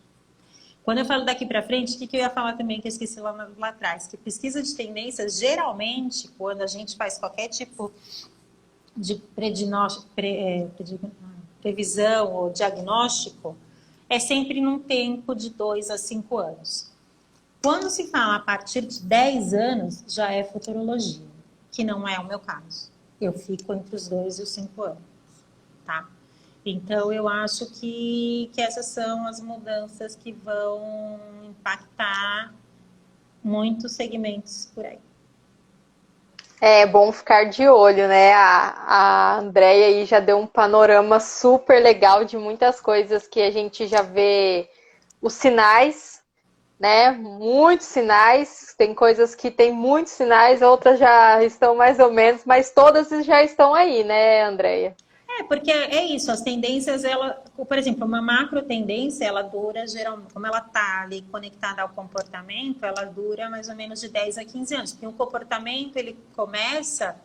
Quando eu falo daqui para frente, o que eu ia falar também que eu esqueci lá atrás? Que pesquisa de tendências, geralmente, quando a gente faz qualquer tipo de previsão ou diagnóstico, é sempre num tempo de 2 a 5 anos. Quando se fala a partir de 10 anos, já é futurologia, que não é o meu caso. Eu fico entre os 2 e os 5 anos, tá? Então, eu acho que essas são as mudanças que vão impactar muitos segmentos por aí. É bom ficar de olho, né? A Andréia aí já deu um panorama super legal de muitas coisas que a gente já vê os sinais, né? Muitos sinais. Tem coisas que tem muitos sinais, outras já estão mais ou menos, mas todas já estão aí, né, Andréia? Porque é isso, as tendências, por exemplo, uma macro tendência, ela dura geralmente, como ela está ali conectada ao comportamento, ela dura mais ou menos de 10 a 15 anos, porque o comportamento, ele começa,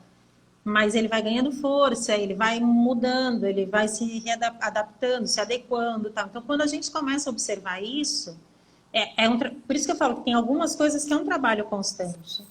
mas ele vai ganhando força, ele vai mudando, ele vai se adaptando, se adequando, tá? Então, quando a gente começa a observar isso, por isso que eu falo que tem algumas coisas que é um trabalho constante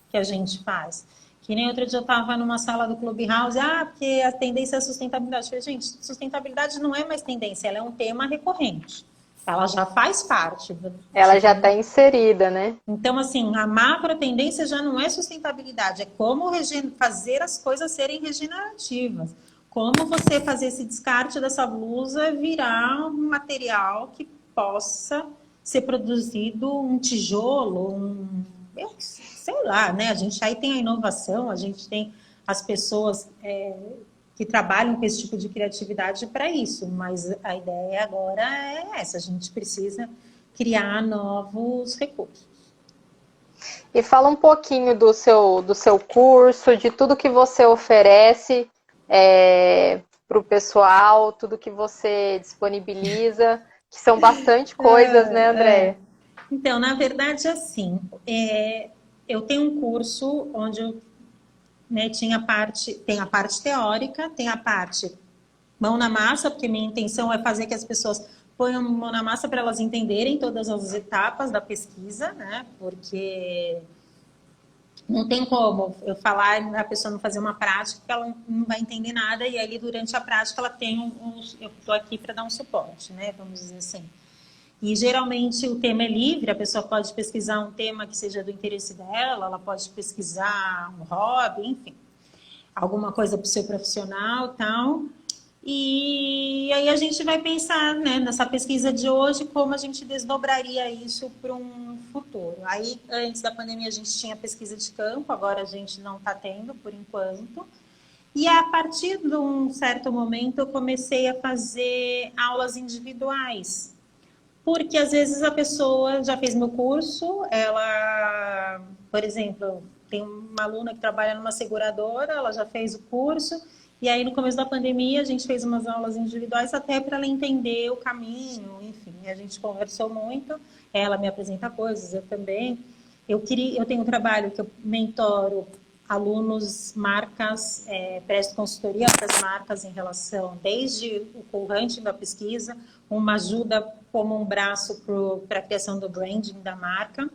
que a gente faz. Que nem outro dia eu estava numa sala do Clubhouse, porque a tendência é a sustentabilidade. Eu falei, gente, sustentabilidade não é mais tendência, ela é um tema recorrente. Ela já faz parte. Ela já está inserida, né? Então, assim, a macro tendência já não é sustentabilidade, é como fazer as coisas serem regenerativas. Como você fazer esse descarte dessa blusa virar um material que possa ser produzido, um tijolo, sei lá, né? A gente aí tem a inovação, a gente tem as pessoas que trabalham com esse tipo de criatividade para isso, mas a ideia agora é essa, a gente precisa criar novos recursos. E fala um pouquinho do seu curso, de tudo que você oferece para o pessoal, tudo que você disponibiliza, que são bastante coisas, né, Andréia? Então, na verdade, assim, eu tenho um curso onde eu tem a parte teórica, tem a parte mão na massa, porque minha intenção é fazer que as pessoas ponham mão na massa para elas entenderem todas as etapas da pesquisa, né? Porque Não tem como eu falar a pessoa não fazer uma prática, porque ela não vai entender nada, e ali durante a prática ela tem eu estou aqui para dar um suporte, né? Vamos dizer assim. E geralmente o tema é livre, a pessoa pode pesquisar um tema que seja do interesse dela, ela pode pesquisar um hobby, enfim, alguma coisa para o seu profissional e tal. E aí a gente vai pensar, né, nessa pesquisa de hoje, como a gente desdobraria isso para um futuro. Aí, antes da pandemia, a gente tinha pesquisa de campo, agora a gente não está tendo, por enquanto. E a partir de um certo momento, eu comecei a fazer aulas individuais. Porque às vezes a pessoa já fez meu curso, ela, por exemplo, tem uma aluna que trabalha numa seguradora, ela já fez o curso, e aí no começo da pandemia a gente fez umas aulas individuais até para ela entender o caminho, enfim, a gente conversou muito, ela me apresenta coisas, eu também. Eu tenho um trabalho que eu mentoro alunos, marcas, presto consultoria para as marcas em relação, desde o co-hunting da pesquisa, uma ajuda como um braço para a criação do branding da marca.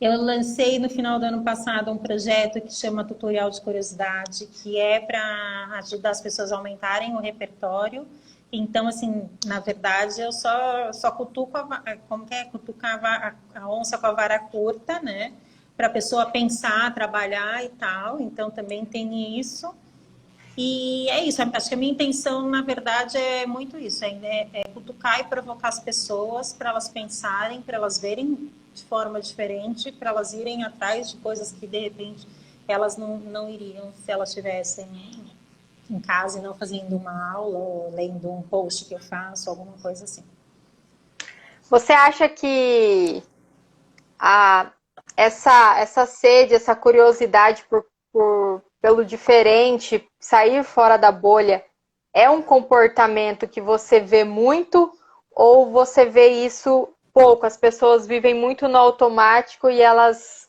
Eu lancei no final do ano passado um projeto que chama Tutorial de Curiosidade, que é para ajudar as pessoas a aumentarem o repertório. Então, assim, na verdade, eu só cutuco, como que é? Cutucar a onça com a vara curta, né? Para a pessoa pensar, trabalhar e tal. Então, também tem isso. E é isso, acho que a minha intenção, na verdade, é muito isso, é cutucar e provocar as pessoas para elas pensarem, para elas verem de forma diferente, para elas irem atrás de coisas que, de repente, elas não iriam se elas estivessem em casa e não fazendo uma aula ou lendo um post que eu faço, alguma coisa assim. Você acha que a, essa sede, essa curiosidade pelo diferente, sair fora da bolha, é um comportamento que você vê muito ou você vê isso pouco? As pessoas vivem muito no automático e elas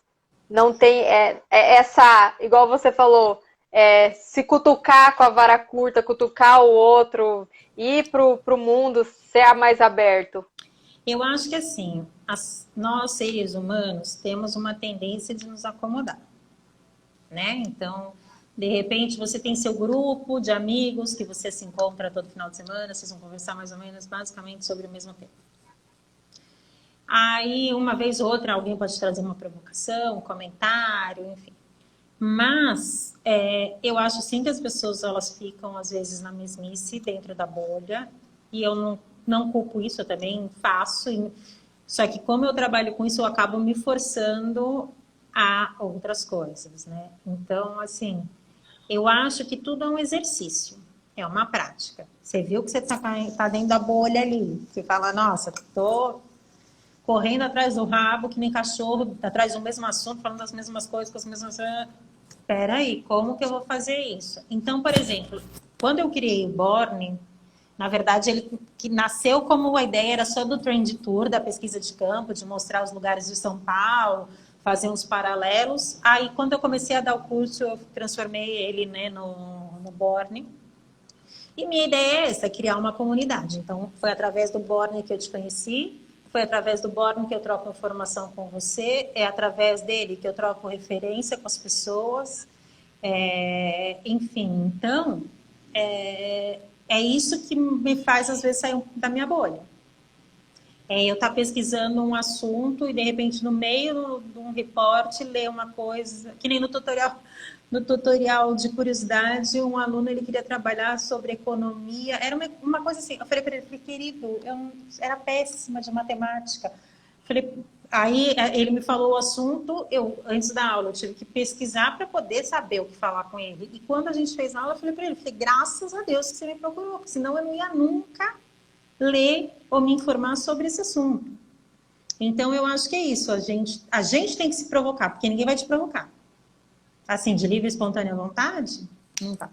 não têm essa, igual você falou, se cutucar com a vara curta, cutucar o outro, ir pro mundo, ser mais aberto. Eu acho que assim, nós seres humanos temos uma tendência de nos acomodar, né? Então, de repente, você tem seu grupo de amigos que você se encontra todo final de semana, vocês vão conversar mais ou menos, basicamente, sobre o mesmo tema. Aí, uma vez ou outra, alguém pode trazer uma provocação, um comentário, enfim. Mas, eu acho sim que as pessoas, elas ficam, às vezes, na mesmice, dentro da bolha, e eu não culpo isso, eu também faço, só que como eu trabalho com isso, eu acabo me forçando a outras coisas, né? Então, assim, eu acho que tudo é um exercício, é uma prática. Você viu que você tá dentro da bolha ali, você fala, nossa, tô correndo atrás do rabo, que nem cachorro, atrás do mesmo assunto, falando das mesmas coisas, com as mesmas... Peraí, como que eu vou fazer isso? Então, por exemplo, quando eu criei o Borne, na verdade, ele que nasceu como a ideia era só do Trend Tour, da pesquisa de campo, de mostrar os lugares de São Paulo, fazer uns paralelos. Aí, quando eu comecei a dar o curso, eu transformei ele, né, no Borne. E minha ideia é essa, criar uma comunidade. Então, foi através do Borne que eu te conheci, foi através do Borne que eu troco informação com você, é através dele que eu troco referência com as pessoas. Enfim, então, é isso que me faz, às vezes, sair da minha bolha. Eu estar pesquisando um assunto e, de repente, no meio de um reporte, ler uma coisa, que nem no tutorial de curiosidade, um aluno ele queria trabalhar sobre economia. Era uma coisa assim, eu falei para ele, querido, eu era péssima de matemática. Aí ele me falou o assunto, antes da aula, eu tive que pesquisar para poder saber o que falar com ele. E quando a gente fez a aula, eu falei para ele, graças a Deus que você me procurou, porque senão eu não ia nunca ler ou me informar sobre esse assunto. Então, eu acho que é isso, a gente tem que se provocar, porque ninguém vai te provocar. Assim, de livre e espontânea vontade, não tá.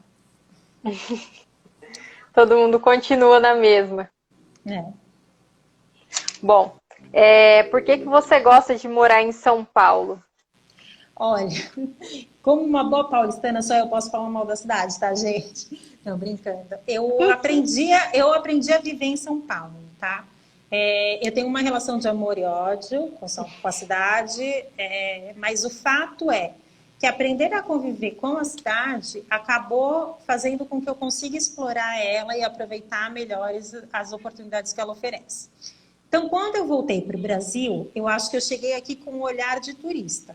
Todo mundo continua na mesma. Bom, por que você gosta de morar em São Paulo? Olha, como uma boa paulistana, só eu posso falar mal da cidade, tá, gente? Não, brincando. Eu aprendi a viver em São Paulo, tá? Eu tenho uma relação de amor e ódio com a cidade, mas o fato é que aprender a conviver com a cidade acabou fazendo com que eu consiga explorar ela e aproveitar melhores as oportunidades que ela oferece. Então, quando eu voltei para o Brasil, eu acho que eu cheguei aqui com um olhar de turista.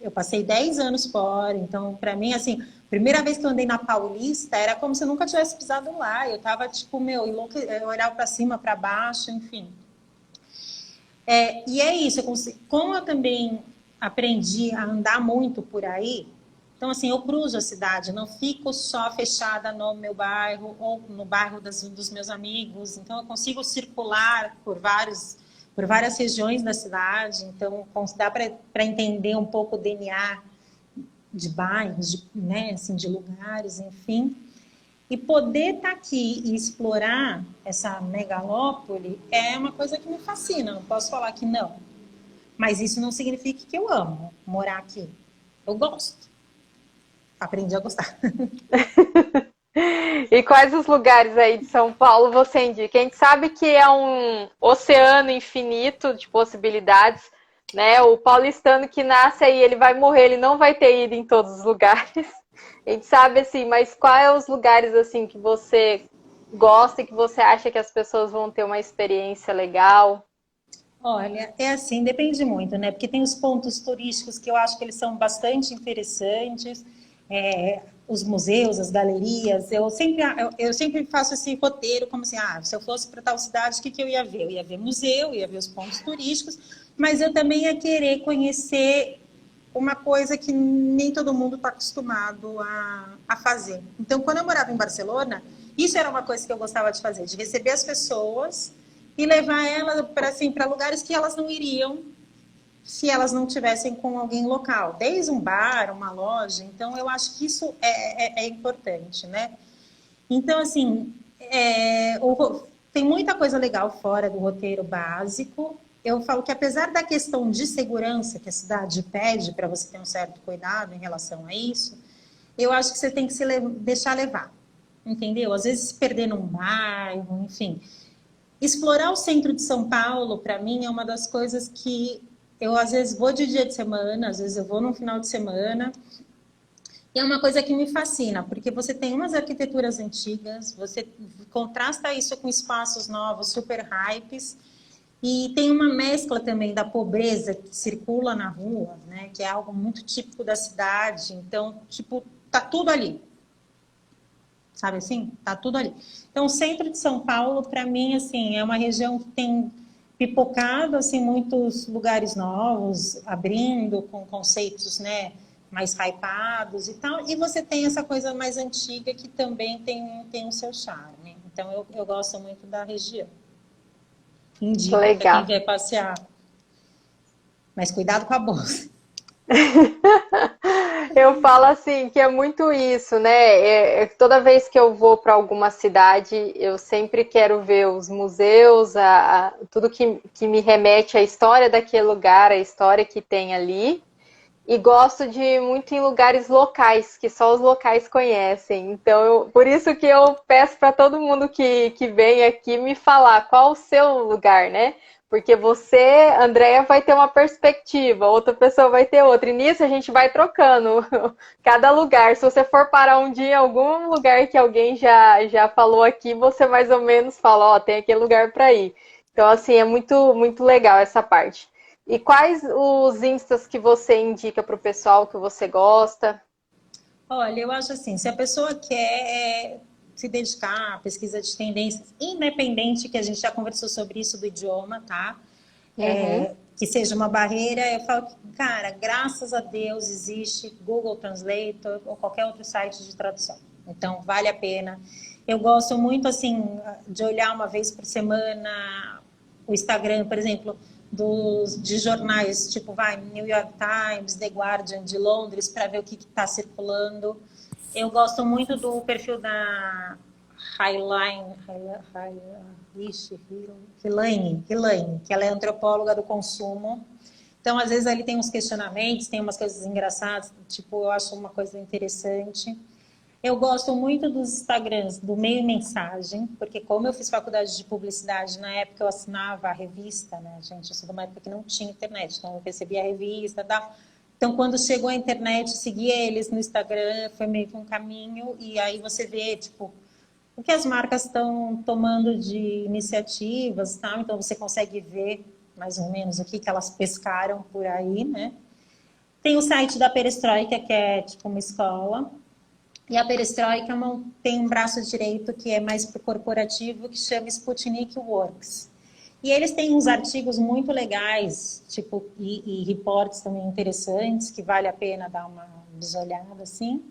Eu passei 10 anos fora, então, para mim, assim, primeira vez que eu andei na Paulista, era como se eu nunca tivesse pisado lá. Eu tava, tipo, eu olhava para cima, para baixo, enfim. E é isso, como eu também aprendi a andar muito por aí, então, assim, eu cruzo a cidade, não fico só fechada no meu bairro ou no bairro dos meus amigos. Então, eu consigo circular por várias regiões da cidade. Então, dá para entender um pouco o DNA de bairros, né, assim, de lugares, enfim. E poder estar aqui e explorar essa megalópole é uma coisa que me fascina. Não posso falar que não. Mas isso não significa que eu amo morar aqui. Eu gosto. Aprendi a gostar. E quais os lugares aí de São Paulo você indica? A gente sabe que é um oceano infinito de possibilidades, né? O paulistano que nasce aí, ele vai morrer, ele não vai ter ido em todos os lugares. A gente sabe assim, mas quais são os lugares assim que você gosta e que você acha que as pessoas vão ter uma experiência legal? Olha, é assim, depende muito, né? Porque tem os pontos turísticos que eu acho que eles são bastante interessantes, os museus, as galerias. Eu sempre faço esse roteiro como assim, se eu fosse para tal cidade, o que eu ia ver? Eu ia ver museu, ia ver os pontos turísticos, mas eu também ia querer conhecer uma coisa que nem todo mundo está acostumado a fazer. Então, quando eu morava em Barcelona, isso era uma coisa que eu gostava de fazer, de receber as pessoas e levar elas para assim, para lugares que elas não iriam se elas não tivessem com alguém local, desde um bar, uma loja. Então, eu acho que isso é importante, né? Então, assim, tem muita coisa legal fora do roteiro básico. Eu falo que, apesar da questão de segurança que a cidade pede para você ter um certo cuidado em relação a isso, eu acho que você tem que deixar levar, entendeu? Às vezes se perder num bairro, enfim. Explorar o centro de São Paulo, para mim, é uma das coisas que eu, às vezes, vou de dia de semana, às vezes eu vou no final de semana, e é uma coisa que me fascina, porque você tem umas arquiteturas antigas, você contrasta isso com espaços novos, super hypes, e tem uma mescla também da pobreza que circula na rua, né, que é algo muito típico da cidade. Então, tipo, tá tudo ali. Sabe assim? Tá tudo ali. Então, o centro de São Paulo, para mim, assim, é uma região que tem pipocado assim muitos lugares novos, abrindo com conceitos, né, mais hypados e tal. E você tem essa coisa mais antiga que também tem o seu charme. Então, eu gosto muito da região. Indico para quem Legal. quer passear. Mas cuidado com a bolsa. Eu falo assim que é muito isso, né? Toda vez que eu vou para alguma cidade, eu sempre quero ver os museus, tudo que me remete à história daquele lugar, a história que tem ali. E gosto de ir muito em lugares locais, que só os locais conhecem. Então, por isso que eu peço para todo mundo que vem aqui me falar qual o seu lugar, né? Porque você, Andréia, vai ter uma perspectiva, outra pessoa vai ter outra. E nisso a gente vai trocando cada lugar. Se você for parar um dia em algum lugar que alguém já falou aqui, você mais ou menos fala, ó, tem aquele lugar para ir. Então, assim, é muito, muito legal essa parte. E quais os instas que você indica para o pessoal que você gosta? Olha, eu acho assim, se a pessoa quer se dedicar à pesquisa de tendências, independente que a gente já conversou sobre isso do idioma, tá? Uhum. Que seja uma barreira, eu falo que, cara, graças a Deus existe Google Translator ou qualquer outro site de tradução. Então, vale a pena. Eu gosto muito, assim, de olhar uma vez por semana o Instagram, por exemplo, de jornais, tipo, New York Times, The Guardian de Londres, para ver o que está circulando. Eu gosto muito do perfil da Hilaine, que ela é antropóloga do consumo. Então, às vezes, ali tem uns questionamentos, tem umas coisas engraçadas, tipo, eu acho uma coisa interessante. Eu gosto muito dos Instagrams, do Meio Mensagem, porque como eu fiz faculdade de publicidade, na época eu assinava a revista, né, gente? Eu sou de uma época que não tinha internet, então eu recebia a revista e tal. Então, quando chegou a internet, eu seguia eles no Instagram, foi meio que um caminho, e aí você vê, tipo, o que as marcas estão tomando de iniciativas, tal. Então você consegue ver mais ou menos o que elas pescaram por aí, né? Tem o site da Perestroika, que é tipo uma escola, e a Perestroika tem um braço direito que é mais para o corporativo, que chama Sputnik Works. E eles têm uns artigos muito legais, tipo, e reportes também interessantes, que vale a pena dar uma bisolhada, assim.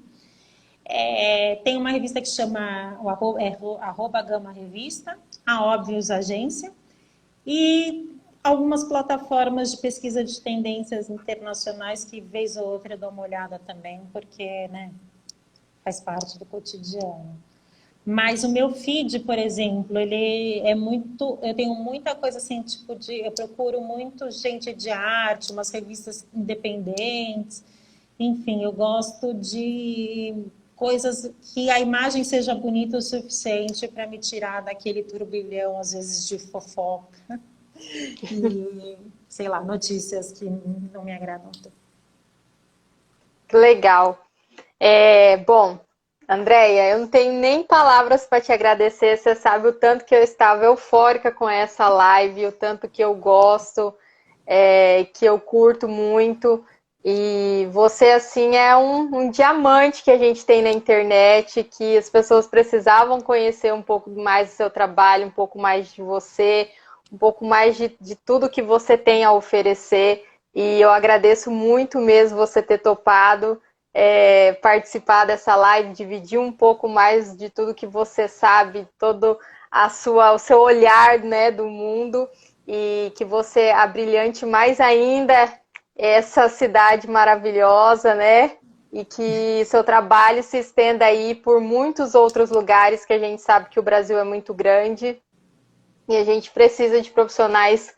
Tem uma revista que chama arroba Gama Revista, a Óbvios Agência, e algumas plataformas de pesquisa de tendências internacionais que, vez ou outra, eu dou uma olhada também, porque, né, faz parte do cotidiano. Mas o meu feed, por exemplo, ele é muito... Eu tenho muita coisa assim, tipo de... Eu procuro muito gente de arte, umas revistas independentes. Enfim, eu gosto de coisas que a imagem seja bonita o suficiente para me tirar daquele turbilhão, às vezes, de fofoca. E, sei lá, notícias que não me agradam tanto. Legal. Bom, Andréia, eu não tenho nem palavras para te agradecer. Você sabe o tanto que eu estava eufórica com essa live, o tanto que eu gosto, que eu curto muito. E você, assim, é um diamante que a gente tem na internet, que as pessoas precisavam conhecer um pouco mais do seu trabalho, um pouco mais de você, um pouco mais de tudo que você tem a oferecer. E eu agradeço muito mesmo você ter topado participar dessa live, dividir um pouco mais de tudo que você sabe, todo o seu olhar, né, do mundo, e que você abrilhante mais ainda essa cidade maravilhosa, né? E que seu trabalho se estenda aí por muitos outros lugares, que a gente sabe que o Brasil é muito grande e a gente precisa de profissionais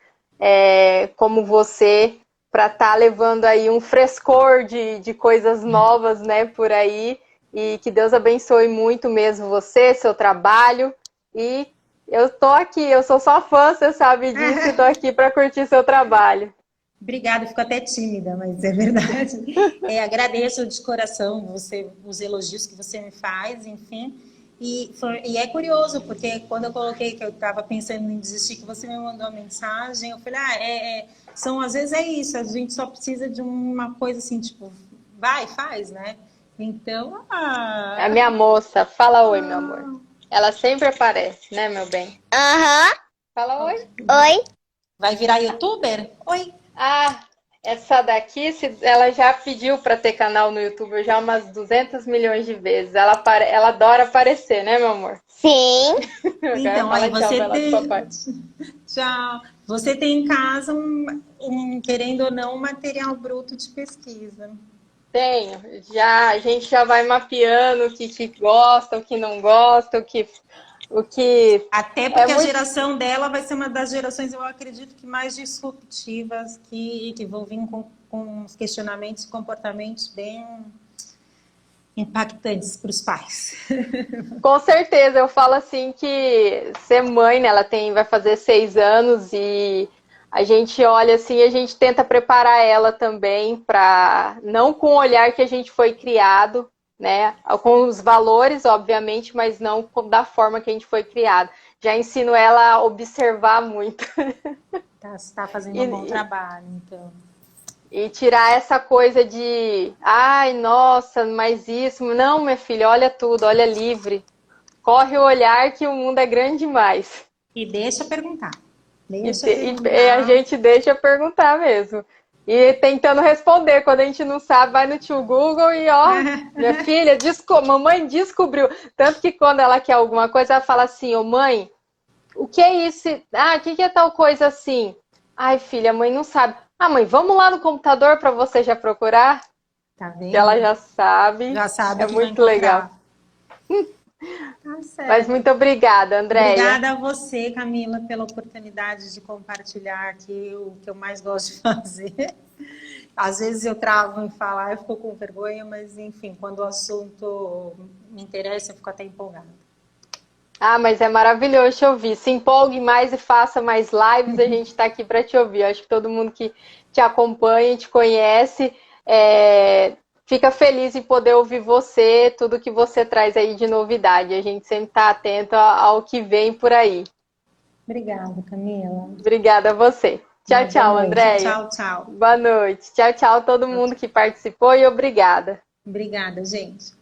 como você para estar levando aí um frescor de coisas novas, né, por aí. E que Deus abençoe muito mesmo você, seu trabalho. E eu tô aqui, eu sou só fã, você sabe disso, e tô aqui para curtir seu trabalho. Obrigada, fico até tímida, mas é verdade. Agradeço de coração os elogios que você me faz, enfim. E é curioso, porque quando eu coloquei que eu estava pensando em desistir, que você me mandou uma mensagem, eu falei, às vezes é isso, a gente só precisa de uma coisa assim, tipo, vai, faz, né? Então, A minha moça, fala oi, meu amor. Ela sempre aparece, né, meu bem? Aham. Fala oi. Oi. Vai virar youtuber? Oi. Essa daqui, ela já pediu para ter canal no YouTube já umas 200 milhões de vezes. Ela adora aparecer, né, meu amor? Sim. Então, aí você tem... Tchau. Você tem em casa, querendo ou não, um material bruto de pesquisa. Tenho. A gente já vai mapeando o que gosta, o que não gosta, o que... Até porque a geração dela vai ser uma das gerações, eu acredito, que mais disruptivas, que vão vir com os questionamentos e comportamentos bem impactantes para os pais. Com certeza, eu falo assim que ser mãe, né, vai fazer 6 anos e a gente olha assim, a gente tenta preparar ela também para, não com o olhar que a gente foi criado, né, com os valores, obviamente, mas não da forma que a gente foi criado. Já ensino ela a observar muito. Está fazendo um bom trabalho, então. E tirar essa coisa de, ai, nossa, mas isso... Não, minha filha, olha tudo, olha livre. Corre o olhar que o mundo é grande demais. E deixa perguntar. E a gente deixa perguntar mesmo. E tentando responder. Quando a gente não sabe, vai no tio Google e ó, minha filha, mamãe descobriu. Tanto que quando ela quer alguma coisa, ela fala assim, ô mãe, o que é isso? O que é tal coisa assim? Ai, filha, a mãe não sabe. Mãe, vamos lá no computador para você já procurar? Tá vendo? Que ela já sabe. Já sabe. É muito legal. Tá certo. Mas muito obrigada, Andréia. Obrigada a você, Camila, pela oportunidade de compartilhar aqui o que eu mais gosto de fazer. Às vezes eu travo em falar, eu fico com vergonha, mas enfim, quando o assunto me interessa, eu fico até empolgada. Ah, mas é maravilhoso te ouvir. Se empolgue mais e faça mais lives, a gente está aqui para te ouvir. Eu acho que todo mundo que te acompanha, te conhece, fica feliz em poder ouvir você, tudo que você traz aí de novidade. A gente sempre está atento ao que vem por aí. Obrigada, Camila. Obrigada a você. Tchau, Uma boa tchau, noite. Andréia. Tchau, tchau. Boa noite. Tchau, tchau a todo Tchau, mundo tchau. que participou e obrigada. Obrigada, gente.